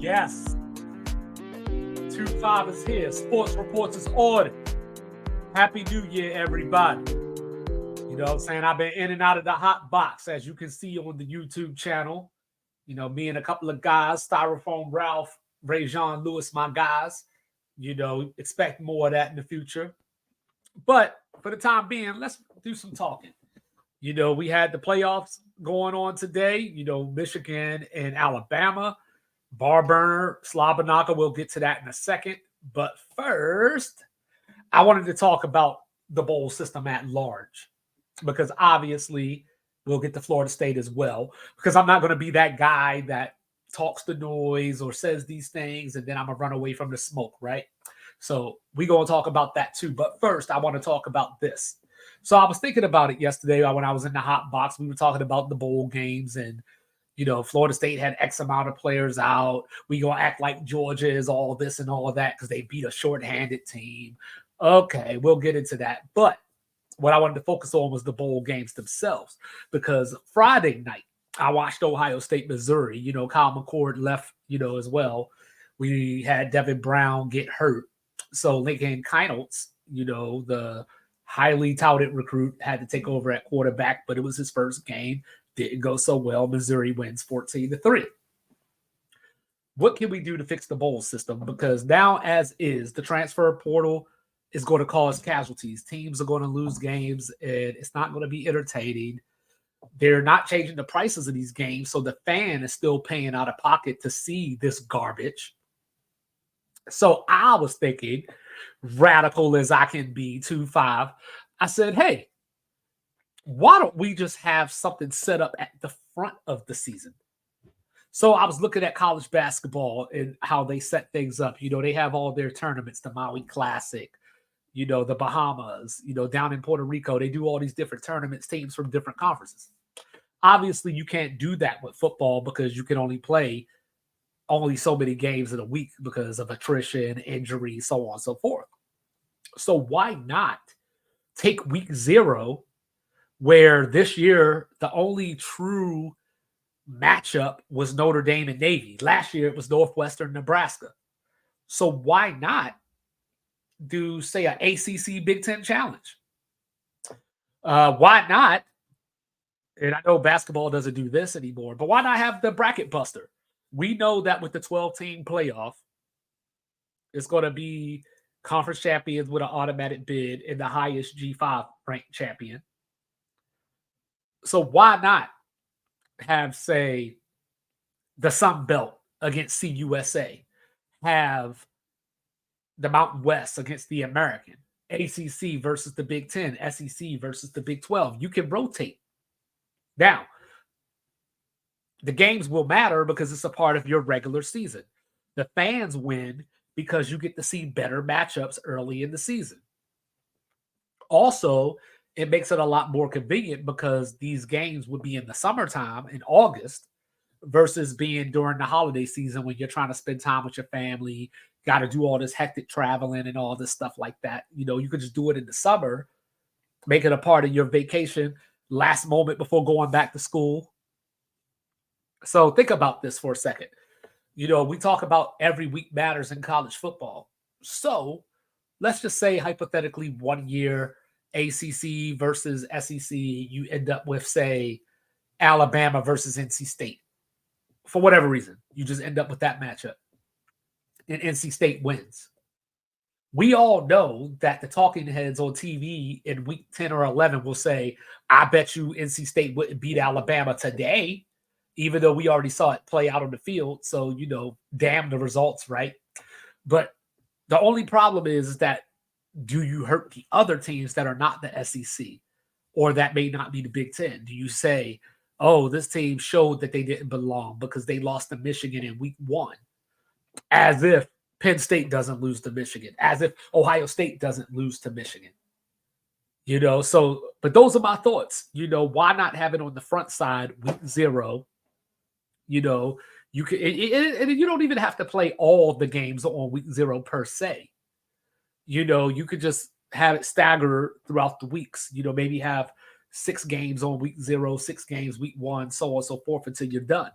Yes, 2-5 is here. Sports Reports is on. Happy New Year, everybody. You know what I'm saying? I've been in and out of the hot box, as you can see on the YouTube channel. You know, me and a couple of guys, Styrofoam Ralph, Ray Jean Lewis, my guys. You know, expect more of that in the future. But for the time being, let's do some talking. You know, we had the playoffs going on today. You know, Michigan and Alabama. Bar burner, Slabanaka. We'll get to that in a second. But first, I wanted to talk about the bowl system at large because obviously we'll get to Florida State as well. Because I'm not going to be that guy that talks the noise or says these things and then I'm going to run away from the smoke, right? So we're going to talk about that too. But first, I want to talk about this. So I was thinking about it yesterday when I was in the hot box. We were talking about the bowl games and you know, Florida State had X amount of players out. We gonna act like Georgia is all this and all of that because they beat a shorthanded team. Okay, we'll get into that. But what I wanted to focus on was the bowl games themselves because Friday night I watched Ohio State, Missouri. You know, Kyle McCord left. You know, as well. We had Devin Brown get hurt, so Lincoln Kynolts, you know, the highly touted recruit, had to take over at quarterback, but it was his first game. Didn't go so well. Missouri wins 14-3. What can we do to fix the bowl system? Because now, as is, the transfer portal is going to cause casualties. Teams are going to lose games, and it's not going to be entertaining. They're not changing the prices of these games, so the fan is still paying out of pocket to see this garbage. So I was thinking, radical as I can be, 2-5, I said, hey, why don't we just have something set up at the front of the season? So I was looking at college basketball and how they set things up. You know, they have all their tournaments, the Maui Classic, you know, the Bahamas, you know, down in Puerto Rico. They do all these different tournaments, teams from different conferences. Obviously, you can't do that with football because you can only play only so many games in a week because of attrition, injury, so on and so forth. So why not take week 0 where this year the only true matchup was Notre Dame and Navy. Last year it was Northwestern, Nebraska. So why not do, say, an ACC Big Ten challenge? Why not? And I know basketball doesn't do this anymore, but why not have the bracket buster? We know that with the 12-team playoff, it's going to be conference champions with an automatic bid and the highest G5 ranked champion. So why not have, say, the Sun Belt against CUSA, have the Mountain West against the American, ACC versus the Big Ten, SEC versus the Big 12. You can rotate. Now, the games will matter because it's a part of your regular season. The fans win because you get to see better matchups early in the season. Also, it makes it a lot more convenient because these games would be in the summertime in August versus being during the holiday season when you're trying to spend time with your family, got to do all this hectic traveling and all this stuff like that. You know, you could just do it in the summer, make it a part of your vacation, last moment before going back to school. So think about this for a second. You know, we talk about every week matters in college football. So let's just say hypothetically 1 year ACC versus SEC, you end up with, say, Alabama versus NC State. For whatever reason, you just end up with that matchup. And NC State wins. We all know that the talking heads on TV in week 10 or 11 will say, I bet you NC State wouldn't beat Alabama today, even though we already saw it play out on the field. So, you know, damn the results, right? But the only problem is that do you hurt the other teams that are not the SEC or that may not be the Big Ten? Do you say, oh, this team showed that they didn't belong because they lost to Michigan in week 1, as if Penn State doesn't lose to Michigan, as if Ohio State doesn't lose to Michigan? You know, so, but those are my thoughts. You know, why not have it on the front side, week 0? You know, you can, and you don't even have to play all the games on week 0 per se. You know, you could just have it stagger throughout the weeks. You know, maybe have 6 games on week 0, 6 games week 1, so on and so forth until you're done.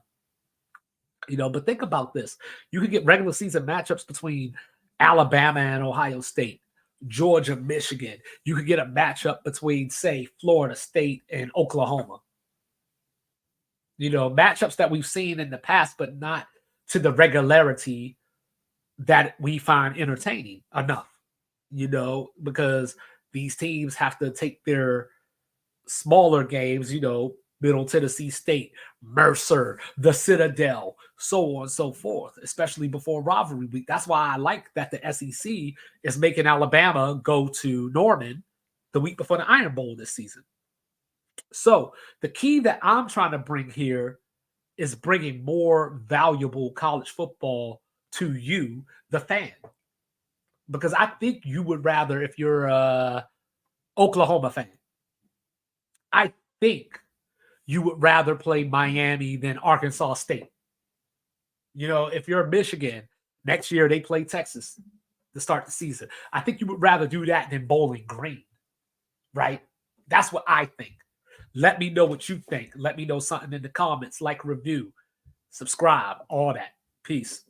But think about this. You could get regular season matchups between Alabama and Ohio State, Georgia, Michigan. You could get a matchup between, say, Florida State and Oklahoma. Matchups that we've seen in the past, but not to the regularity that we find entertaining enough, because these teams have to take their smaller games, Middle Tennessee State, Mercer, the Citadel, so on and so forth, especially before rivalry week. That's why I like that the SEC is making Alabama go to Norman the week before the Iron Bowl this season. So the key that I'm trying to bring here is bringing more valuable college football to you, the fan. Because I think you would rather, if you're a Oklahoma fan, I think you would rather play Miami than Arkansas State. If you're Michigan, next year they play Texas to start the season. I think you would rather do that than Bowling Green, right? That's what I think. Let me know what you think. Let me know something in the comments, like, review, subscribe, all that. Peace.